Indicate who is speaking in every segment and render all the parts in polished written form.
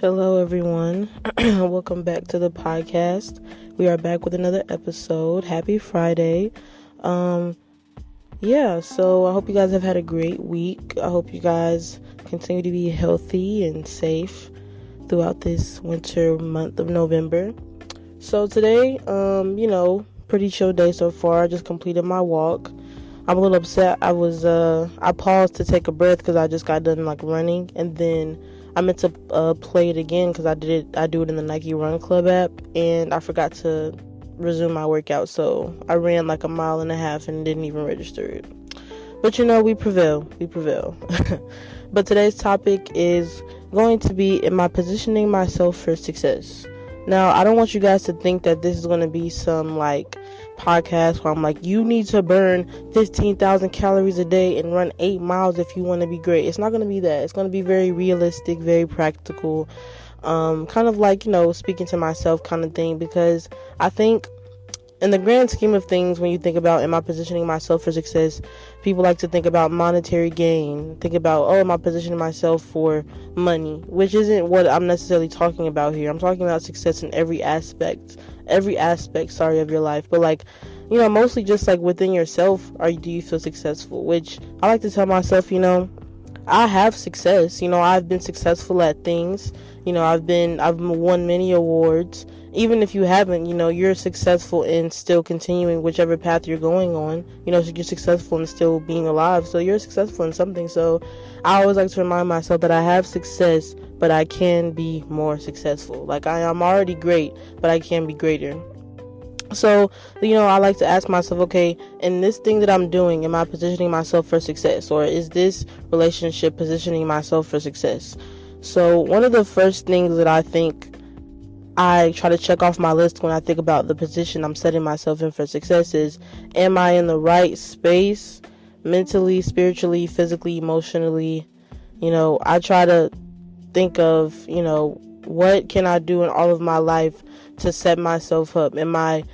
Speaker 1: Hello, everyone. Welcome back to the podcast. We are back with another episode. Happy Friday. So I hope you guys have had a great week. I hope you guys continue to be healthy and safe throughout this winter month of November. So today, pretty chill day so far. I just completed my walk. I'm a little upset. I paused to take a breath because I just got done running, and then I meant to play it again because I do it in the Nike Run Club app, and I forgot to resume my workout. So I ran a mile and a half and didn't even register it. But we prevail. But today's topic is going to be, am I positioning myself for success? Now, I don't want you guys to think that this is going to be some podcast where I'm you need to burn 15,000 calories a day and run 8 miles if you want to be great. It's not going to be that. It's going to be very realistic, very practical, kind of speaking to myself kind of thing, because I think in the grand scheme of things, when you think about, am I positioning myself for success, people like to think about monetary gain, think about, am I positioning myself for money, which isn't what I'm necessarily talking about here. I'm talking about success in every aspect of your life, but mostly just within yourself, do you feel successful? Which I like to tell myself, I have success. I've been successful at things. I've won many awards. Even if you haven't, you're successful in still continuing whichever path you're going on. So you're successful in still being alive. So you're successful in something. So I always like to remind myself that I have success, but I can be more successful. I'm already great, but I can be greater. So, I like to ask myself, okay, in this thing that I'm doing, am I positioning myself for success? Or is this relationship positioning myself for success? So one of the first things that I think I try to check off my list when I think about the position I'm setting myself in for success is, am I in the right space, mentally, spiritually, physically, emotionally? I try to think of, what can I do in all of my life to set myself up? Am I,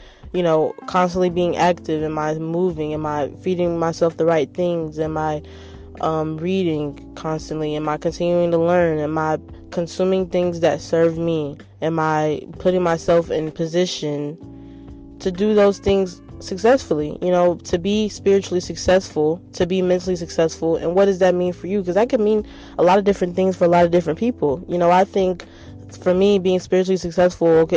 Speaker 1: constantly being active? Am I moving? Am I feeding myself the right things? Am I reading constantly? Am I continuing to learn? Am I consuming things that serve me? Am I putting myself in position to do those things successfully? To be spiritually successful, to be mentally successful. And what does that mean for you? Because that could mean a lot of different things for a lot of different people. I think for me, being spiritually successful,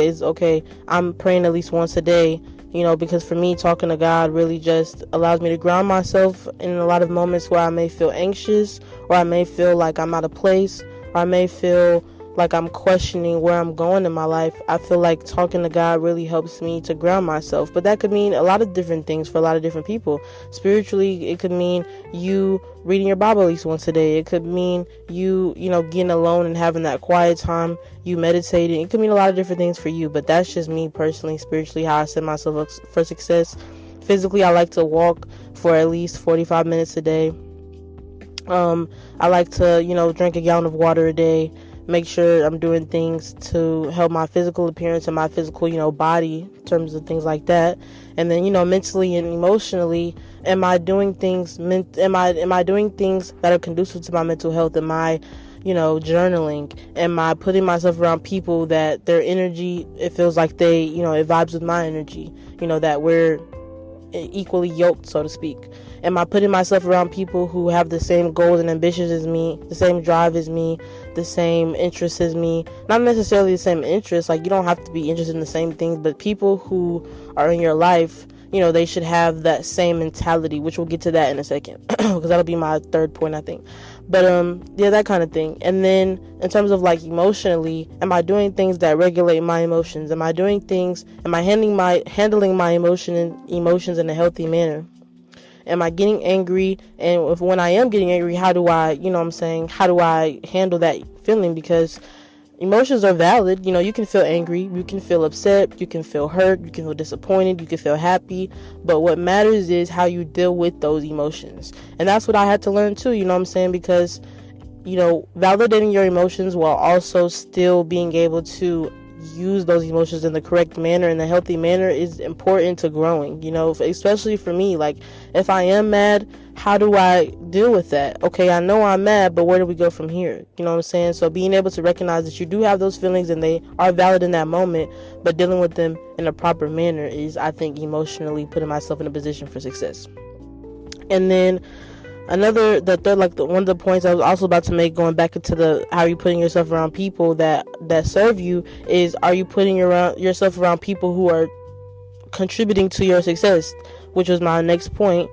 Speaker 1: I'm praying at least once a day, because for me, talking to God really just allows me to ground myself in a lot of moments where I may feel anxious, or I may feel like I'm out of place, or I may feel like I'm questioning where I'm going in my life. I feel like talking to God really helps me to ground myself. But that could mean a lot of different things for a lot of different people. Spiritually, it could mean you reading your Bible at least once a day. It could mean you getting alone and having that quiet time, you meditating. It could mean a lot of different things for you. But that's just me personally, spiritually, how I set myself up for success. Physically, I like to walk for at least 45 minutes a day. I like to, drink a gallon of water a day. Make sure I'm doing things to help my physical appearance and my physical, body, in terms of things like that. And then, mentally and emotionally, am I doing things that are conducive to my mental health? Am I, journaling? Am I putting myself around people that their energy, it feels like they, it vibes with my energy, that we're equally yoked, so to speak? Am I putting myself around people who have the same goals and ambitions as me, the same drive as me, the same interests as me? Not necessarily the same interests, you don't have to be interested in the same things, but people who are in your life, they should have that same mentality, which we'll get to that in a second, because that'll be my third point, I think. But that kind of thing. And then in terms of emotionally, am I doing things that regulate my emotions? Am I handling my emotions in a healthy manner? Am I getting angry? And when I am getting angry, how do I handle that feeling? Because emotions are valid. You can feel angry, you can feel upset, you can feel hurt, you can feel disappointed, you can feel happy. But what matters is how you deal with those emotions. And that's what I had to learn too, because, validating your emotions while also still being able to use those emotions in the correct manner, in the healthy manner, is important to growing, especially for me. Like, if I am mad, how do I deal with that? Okay, I know I'm mad, but where do we go from here? You know what I'm saying? So being able to recognize that you do have those feelings and they are valid in that moment, but dealing with them in a proper manner is, I think, emotionally putting myself in a position for success. And then one of the points I was also about to make, going back into how you putting yourself around people that serve you, is, are you putting yourself around people who are contributing to your success, which was my next point.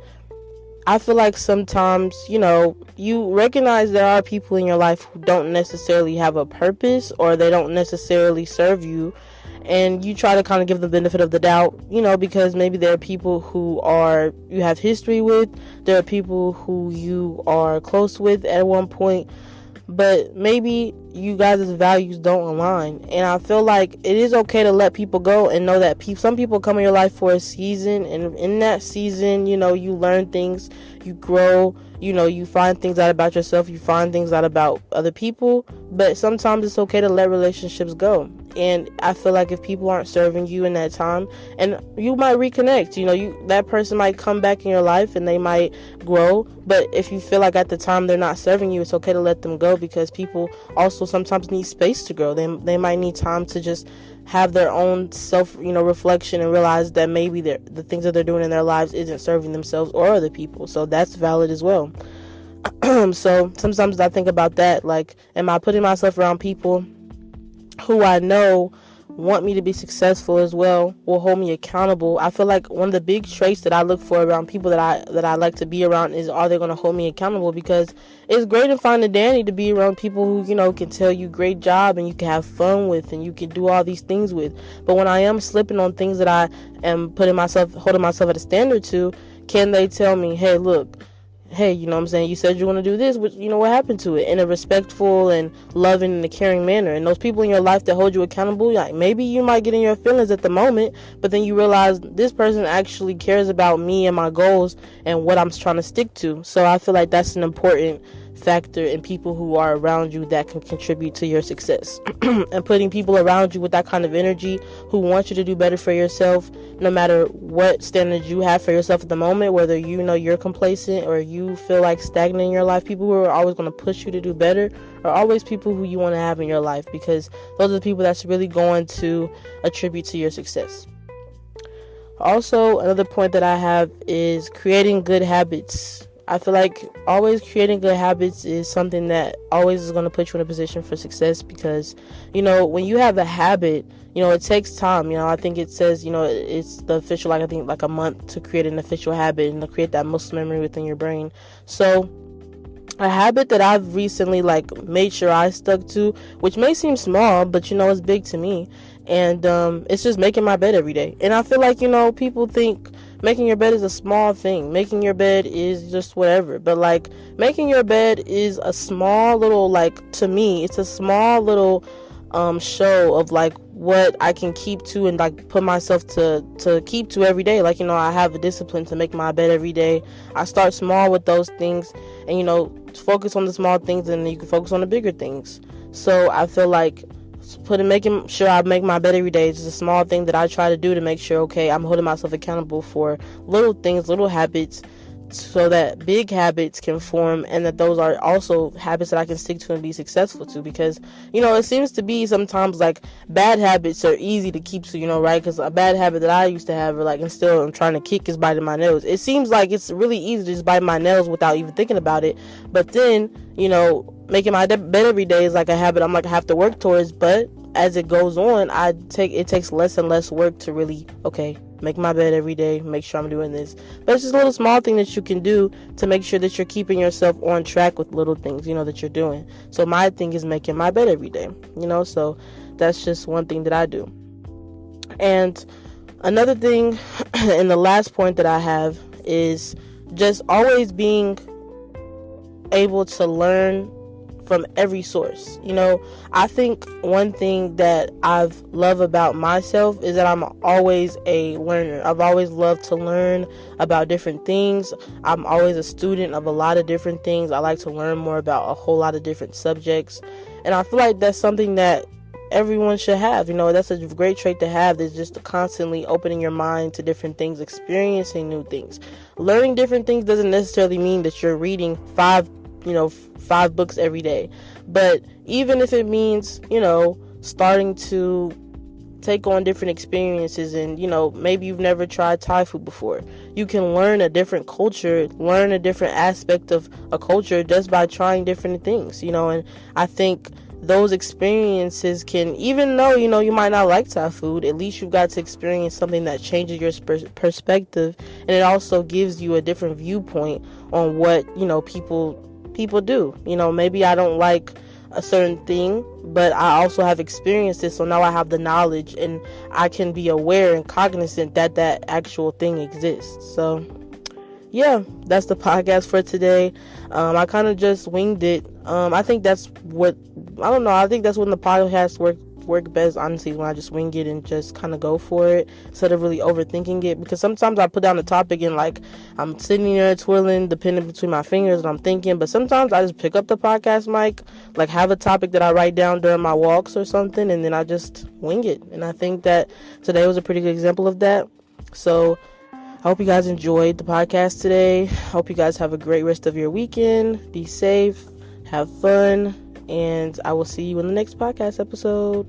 Speaker 1: I feel like sometimes, you recognize there are people in your life who don't necessarily have a purpose, or they don't necessarily serve you, and you try to kind of give the benefit of the doubt, because maybe there are people who you have history with, there are people who you are close with at one point, but maybe you guys' values don't align. And I feel like it is okay to let people go and know that some people come in your life for a season, and in that season, you learn things, you grow, you find things out about yourself, you find things out about other people, but sometimes it's okay to let relationships go. And I feel like if people aren't serving you in that time, and you might reconnect, that person might come back in your life and they might grow, but if you feel like at the time they're not serving you, it's okay to let them go, because people also sometimes need space to grow. They might need time to just have their own self, reflection, and realize that maybe the things that they're doing in their lives isn't serving themselves or other people. So that's valid as well. So sometimes I think about that, like, am I putting myself around people who I know want me to be successful as well, will hold me accountable? I feel like one of the big traits that I look for around people that I like to be around is, are they going to hold me accountable? Because it's great and fine and dandy to be around people who, can tell you great job and you can have fun with and you can do all these things with. But when I am slipping on things that I am holding myself at a standard to, can they tell me, hey, look, hey, you said you want to do this, but what happened to it, in a respectful and loving and a caring manner? And those people in your life that hold you accountable, like, maybe you might get in your feelings at the moment, but then you realize this person actually cares about me and my goals and what I'm trying to stick to. So I feel like that's an important factor in people who are around you that can contribute to your success. And putting people around you with that kind of energy, who want you to do better for yourself, no matter what standards you have for yourself at the moment, whether you're complacent or you feel like stagnant in your life. People who are always going to push you to do better are always people who you want to have in your life, because those are the people that's really going to attribute to your success. Also, another point that I have is creating good habits. I feel like always creating good habits is something that always is going to put you in a position for success, because, when you have a habit, it takes time. I think it says, it's the official, like a month to create an official habit and to create that muscle memory within your brain. So a habit that I've recently made sure I stuck to, which may seem small, but it's big to me, and it's just making my bed every day. And I feel like people think making your bed is a small thing. Making your bed is just whatever. But making your bed is a small little, to me, it's a small little show of what I can keep to and put myself to keep to every day. I have a discipline to make my bed every day. I start small with those things, and focus on the small things, and then you can focus on the bigger things. So I feel like making sure I make my bed every day is just a small thing that I try to do to make sure, okay, I'm holding myself accountable for little things, little habits, so that big habits can form, and that those are also habits that I can stick to and be successful to. Because it seems to be sometimes bad habits are easy to keep to, right? Because a bad habit that I used to have, and still I'm trying to kick, is biting my nails. It seems like it's really easy to just bite my nails without even thinking about it, but then making my bed every day is a habit I have to work towards. But as it goes on, it takes less and less work to really, make my bed every day, make sure I'm doing this. But it's just a little small thing that you can do to make sure that you're keeping yourself on track with little things, that you're doing. So my thing is making my bed every day, so that's just one thing that I do. And another thing, and the last point that I have, is just always being able to learn from every source. I think one thing that I've loved about myself is that I'm always a learner. I've always loved to learn about different things. I'm always a student of a lot of different things. I like to learn more about a whole lot of different subjects. And I feel like that's something that everyone should have. That's a great trait to have, is just constantly opening your mind to different things, experiencing new things. Learning different things doesn't necessarily mean that you're reading five books every day. But even if it means, starting to take on different experiences, and maybe you've never tried Thai food before, you can learn a different culture, learn a different aspect of a culture just by trying different things. And I think those experiences can, even though you might not like Thai food, at least you've got to experience something that changes your perspective, and it also gives you a different viewpoint on what people do. Maybe I don't like a certain thing, but I also have experienced it, so now I have the knowledge and I can be aware and cognizant that that actual thing exists. So yeah, that's the podcast for today. I kind of just winged it. I think that's what, I don't know, I think that's when the podcast work best, honestly, when I just wing it and just kind of go for it instead of really overthinking it. Because sometimes I put down the topic and I'm sitting there twirling the pen in between my fingers and I'm thinking, but sometimes I just pick up the podcast mic, have a topic that I write down during my walks or something, and then I just wing it. And I think that today was a pretty good example of that. So I hope you guys enjoyed the podcast today. Hope you guys have a great rest of your weekend. Be safe, have fun, and I will see you in the next podcast episode.